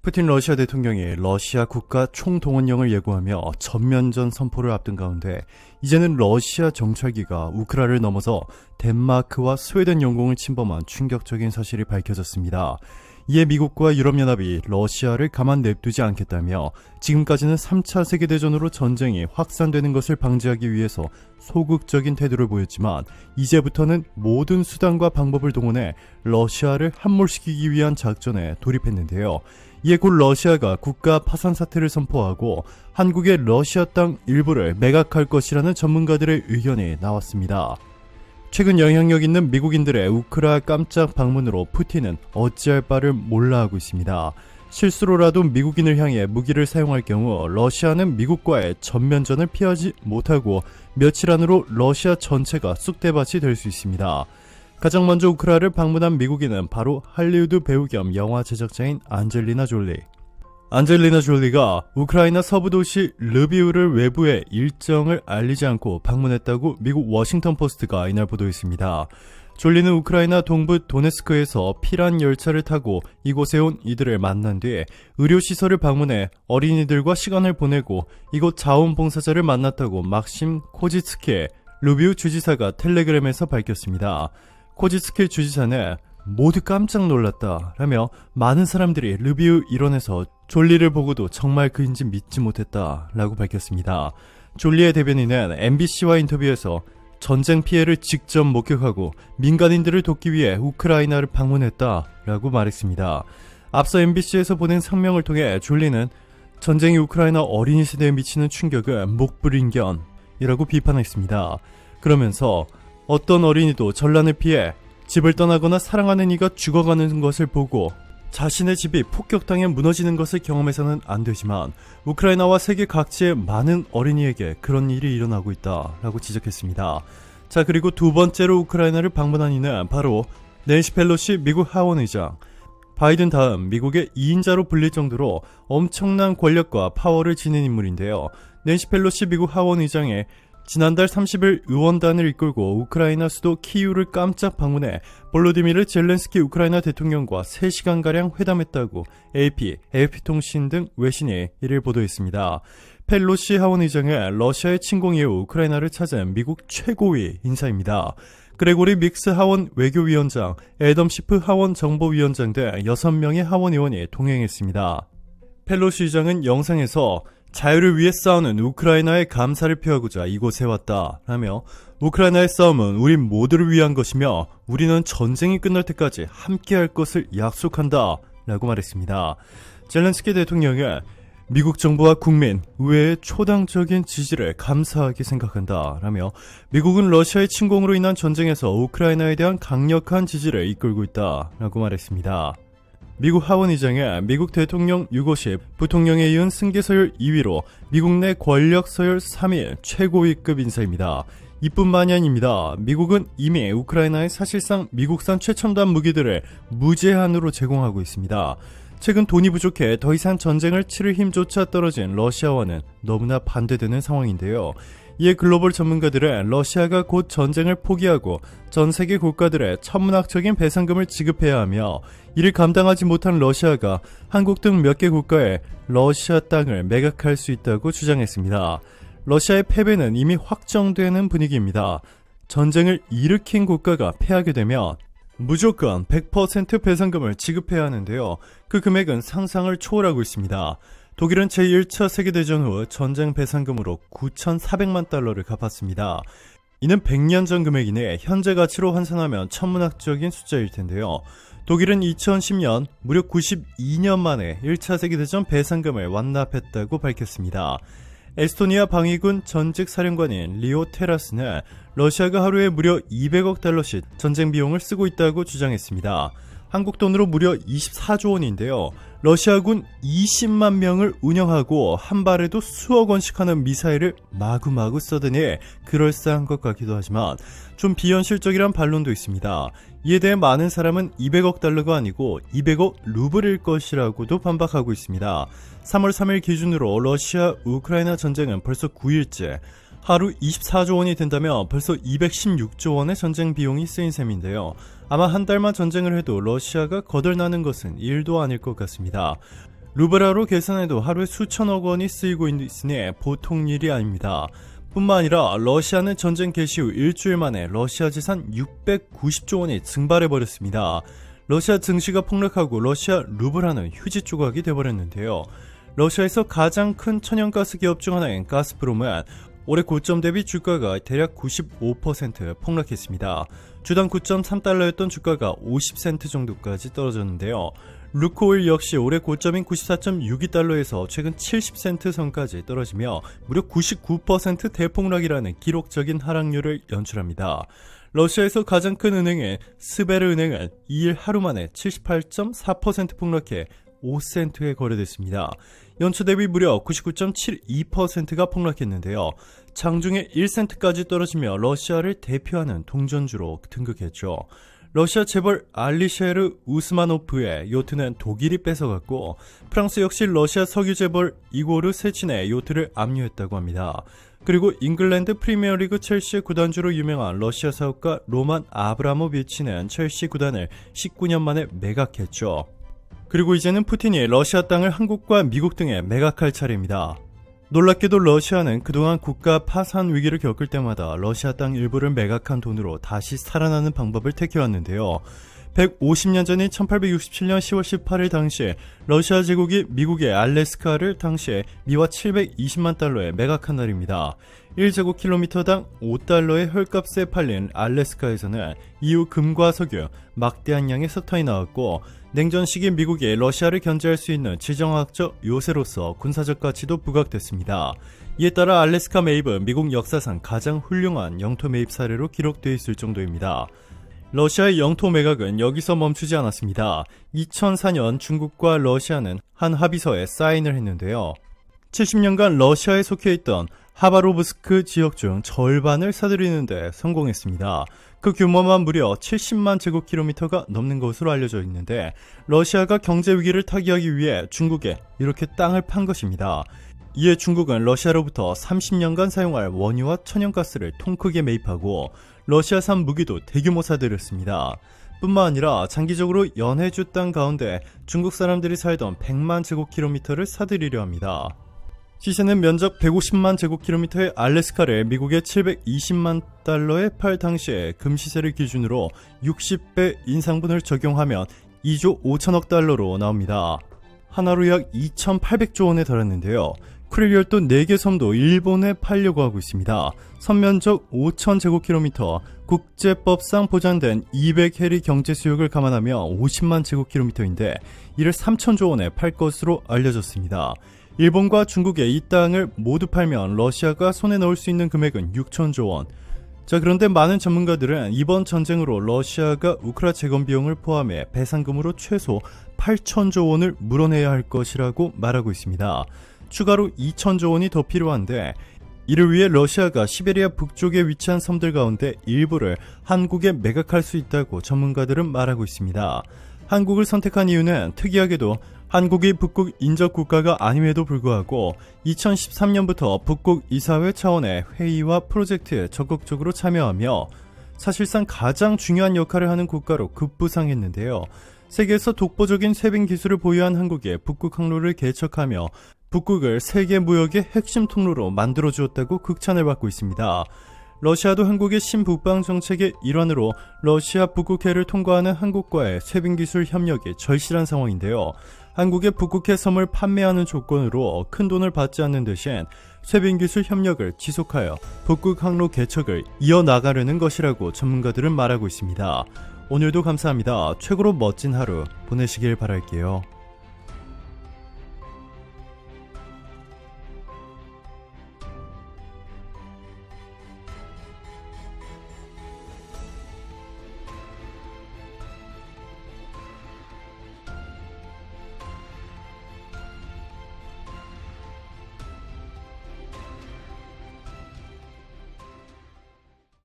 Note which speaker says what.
Speaker 1: 푸틴 러시아 대통령이 러시아 국가 총동원령을 예고하며 전면전 선포를 앞둔 가운데 이제는 러시아 정찰기가 우크라를 넘어서 덴마크와 스웨덴 영공을 침범한 충격적인 사실이 밝혀졌습니다. 이에 미국과 유럽연합이 러시아를 가만 냅두지 않겠다며 지금까지는 3차 세계대전으로 전쟁이 확산되는 것을 방지하기 위해서 소극적인 태도를 보였지만 이제부터는 모든 수단과 방법을 동원해 러시아를 함몰시키기 위한 작전에 돌입했는데요. 이에 곧 러시아가 국가 파산 사태를 선포하고 한국의 러시아 땅 일부를 매각할 것이라는 전문가들의 의견이 나왔습니다. 최근 영향력 있는 미국인들의 우크라 깜짝 방문으로 푸틴은 어찌할 바를 몰라 하고 있습니다. 실수로라도 미국인을 향해 무기를 사용할 경우 러시아는 미국과의 전면전을 피하지 못하고 며칠 안으로 러시아 전체가 쑥대밭이 될 수 있습니다. 가장 먼저 우크라를 방문한 미국인은 바로 할리우드 배우 겸 영화 제작자인 안젤리나 졸리. 안젤리나 졸리가 우크라이나 서부 도시 르비우를 외부에 일정을 알리지 않고 방문했다고 미국 워싱턴 포스트가 이날 보도했습니다. 졸리는 우크라이나 동부 도네스크에서 피란 열차를 타고 이곳에 온 이들을 만난 뒤에 의료시설을 방문해 어린이들과 시간을 보내고 이곳 자원봉사자를 만났다고 막심 코지츠키 르비우 주지사가 텔레그램에서 밝혔습니다. 코지츠키 주지사는 모두 깜짝 놀랐다 라며 많은 사람들이 르비우 일원에서 졸리를 보고도 정말 그인지 믿지 못했다 라고 밝혔습니다. 졸리의 대변인은 MBC와 인터뷰에서 전쟁 피해를 직접 목격하고 민간인들을 돕기 위해 우크라이나를 방문했다 라고 말했습니다. 앞서 MBC에서 보낸 성명을 통해 졸리는 전쟁이 우크라이나 어린이 세대에 미치는 충격은 목불인견이라고 비판했습니다. 그러면서 어떤 어린이도 전란을 피해 집을 떠나거나 사랑하는 이가 죽어가는 것을 보고 자신의 집이 폭격당해 무너지는 것을 경험해서는 안 되지만 우크라이나와 세계 각지의 많은 어린이에게 그런 일이 일어나고 있다라고 지적했습니다. 자, 그리고 두 번째로 우크라이나를 방문한 이는 바로 낸시 펠로시 미국 하원의장. 바이든 다음 미국의 2인자로 불릴 정도로 엄청난 권력과 파워를 지닌 인물인데요. 낸시 펠로시 미국 하원의장의 지난달 30일 의원단을 이끌고 우크라이나 수도 키이우를 깜짝 방문해 볼로디미르 젤렌스키 우크라이나 대통령과 3시간가량 회담했다고 AP통신 등 외신이 이를 보도했습니다. 펠로시 하원의장은 러시아의 침공 이후 우크라이나를 찾은 미국 최고위 인사입니다. 그레고리 믹스 하원 외교위원장, 애덤 시프 하원 정보위원장 등 6명의 하원의원이 동행했습니다. 펠로시 의장은 영상에서 자유를 위해 싸우는 우크라이나의 감사를 표하고자 이곳에 왔다 라며 우크라이나의 싸움은 우리 모두를 위한 것이며 우리는 전쟁이 끝날 때까지 함께할 것을 약속한다 라고 말했습니다. 젤렌스키 대통령은 미국 정부와 국민, 의회의 초당적인 지지를 감사하게 생각한다 라며 미국은 러시아의 침공으로 인한 전쟁에서 우크라이나에 대한 강력한 지지를 이끌고 있다 라고 말했습니다. 미국 하원의장은 미국 대통령 650, 부통령에 이은 승계서열 2위로 미국 내 권력 서열 3위 최고위급 인사입니다. 이뿐만이 아닙니다. 미국은 이미 우크라이나에 사실상 미국산 최첨단 무기들을 무제한으로 제공하고 있습니다. 최근 돈이 부족해 더 이상 전쟁을 치를 힘조차 떨어진 러시아와는 너무나 반대되는 상황인데요. 이에 글로벌 전문가들은 러시아가 곧 전쟁을 포기하고 전 세계 국가들의 천문학적인 배상금을 지급해야 하며 이를 감당하지 못한 러시아가 한국 등 몇 개 국가에 러시아 땅을 매각할 수 있다고 주장했습니다. 러시아의 패배는 이미 확정되는 분위기입니다. 전쟁을 일으킨 국가가 패하게 되면 무조건 100% 배상금을 지급해야 하는데요. 그 금액은 상상을 초월하고 있습니다. 독일은 제1차 세계대전 후 전쟁 배상금으로 9,400만 달러를 갚았습니다. 이는 100년 전 금액이네 현재 가치로 환산하면 천문학적인 숫자일 텐데요. 독일은 2010년 무려 92년 만에 1차 세계대전 배상금을 완납했다고 밝혔습니다. 에스토니아 방위군 전직 사령관인 리오 테라스는 러시아가 하루에 무려 200억 달러씩 전쟁 비용을 쓰고 있다고 주장했습니다. 한국 돈으로 무려 24조 원인데요. 러시아군 20만 명을 운영하고 한 발에도 수억 원씩 하는 미사일을 마구마구 쏘더니 그럴싸한 것 같기도 하지만 좀 비현실적이란 반론도 있습니다. 이에 대해 많은 사람은 200억 달러가 아니고 200억 루블일 것이라고도 반박하고 있습니다. 3월 3일 기준으로 러시아 우크라이나 전쟁은 벌써 9일째, 하루 24조 원이 된다면 벌써 216조 원의 전쟁 비용이 쓰인 셈인데요. 아마 한 달만 전쟁을 해도 러시아가 거덜나는 것은 일도 아닐 것 같습니다. 루블화로 계산해도 하루에 수천억 원이 쓰이고 있으니 보통 일이 아닙니다. 뿐만 아니라 러시아는 전쟁 개시 후 일주일 만에 러시아 재산 690조 원이 증발해버렸습니다. 러시아 증시가 폭락하고 러시아 루블화는 휴지 조각이 돼버렸는데요. 러시아에서 가장 큰 천연가스 기업 중 하나인 가스프롬은 올해 고점 대비 주가가 대략 95% 폭락했습니다. 주당 9.3달러였던 주가가 50센트 정도까지 떨어졌는데요. 루코일 역시 올해 고점인 94.62달러에서 최근 70센트 선까지 떨어지며 무려 99% 대폭락이라는 기록적인 하락률을 연출합니다. 러시아에서 가장 큰 은행인 스베르 은행은 2일 하루 만에 78.4% 폭락해 5센트에 거래됐습니다. 연초 대비 무려 99.72%가 폭락했는데요. 장중에 1센트까지 떨어지며 러시아를 대표하는 동전주로 등극했죠. 러시아 재벌 알리셰르 우스마노프의 요트는 독일이 뺏어갔고 프랑스 역시 러시아 석유 재벌 이고르 세친의 요트를 압류했다고 합니다. 그리고 잉글랜드 프리미어리그 첼시의 구단주로 유명한 러시아 사업가 로만 아브라모비치는 첼시 구단을 19년 만에 매각했죠. 그리고 이제는 푸틴이 러시아 땅을 한국과 미국 등에 매각할 차례입니다. 놀랍게도 러시아는 그동안 국가 파산 위기를 겪을 때마다 러시아 땅 일부를 매각한 돈으로 다시 살아나는 방법을 택해왔는데요. 150년 전인 1867년 10월 18일 당시 러시아 제국이 미국의 알래스카를 당시에 미화 720만 달러에 매각한 날입니다. 1제곱킬로미터당 5달러의 헐값에 팔린 알래스카에서는 이후 금과 석유, 막대한 양의 석탄이 나왔고 냉전 시기 미국이 러시아를 견제할 수 있는 지정학적 요새로서 군사적 가치도 부각됐습니다. 이에 따라 알래스카 매입은 미국 역사상 가장 훌륭한 영토 매입 사례로 기록되어 있을 정도입니다. 러시아의 영토 매각은 여기서 멈추지 않았습니다. 2004년 중국과 러시아는 한 합의서에 사인을 했는데요. 70년간 러시아에 속해 있던 하바로브스크 지역 중 절반을 사들이는 데 성공했습니다. 그 규모만 무려 70만 제곱킬로미터가 넘는 것으로 알려져 있는데 러시아가 경제 위기를 타개하기 위해 중국에 이렇게 땅을 판 것입니다. 이에 중국은 러시아로부터 30년간 사용할 원유와 천연가스를 통 크게 매입하고 러시아산 무기도 대규모 사들였습니다. 뿐만 아니라 장기적으로 연해주 땅 가운데 중국 사람들이 살던 100만 제곱킬로미터를 사들이려 합니다. 시세는 면적 150만 제곱킬로미터의 알래스카를 미국의 720만 달러에 팔 당시에 금시세를 기준으로 60배 인상분을 적용하면 2조 5천억 달러로 나옵니다. 하나로 약 2,800조 원에 달했는데요. 쿠릴 열도 4개 섬도 일본에 팔려고 하고 있습니다. 선면적 5,000제곱킬로미터, 국제법상 보장된 200해리 경제 수역을 감안하며 50만 제곱킬로미터인데 이를 3,000조 원에 팔 것으로 알려졌습니다. 일본과 중국의 이 땅을 모두 팔면 러시아가 손에 넣을 수 있는 금액은 6,000조 원. 자, 그런데 많은 전문가들은 이번 전쟁으로 러시아가 우크라 재건 비용을 포함해 배상금으로 최소 8,000조 원을 물어내야 할 것이라고 말하고 있습니다. 추가로 2,000조 원이 더 필요한데 이를 위해 러시아가 시베리아 북쪽에 위치한 섬들 가운데 일부를 한국에 매각할 수 있다고 전문가들은 말하고 있습니다. 한국을 선택한 이유는 특이하게도 한국이 북극 인접 국가가 아님에도 불구하고 2013년부터 북극 이사회 차원의 회의와 프로젝트에 적극적으로 참여하며 사실상 가장 중요한 역할을 하는 국가로 급부상했는데요. 세계에서 독보적인 쇄빙 기술을 보유한 한국이 북극 항로를 개척하며 북극을 세계 무역의 핵심 통로로 만들어주었다고 극찬을 받고 있습니다. 러시아도 한국의 신북방 정책의 일환으로 러시아 북극해를 통과하는 한국과의 쇄빙 기술 협력이 절실한 상황인데요. 한국의 북극해 섬을 판매하는 조건으로 큰 돈을 받지 않는 대신 쇄빙 기술 협력을 지속하여 북극 항로 개척을 이어나가려는 것이라고 전문가들은 말하고 있습니다. 오늘도 감사합니다. 최고로 멋진 하루 보내시길 바랄게요.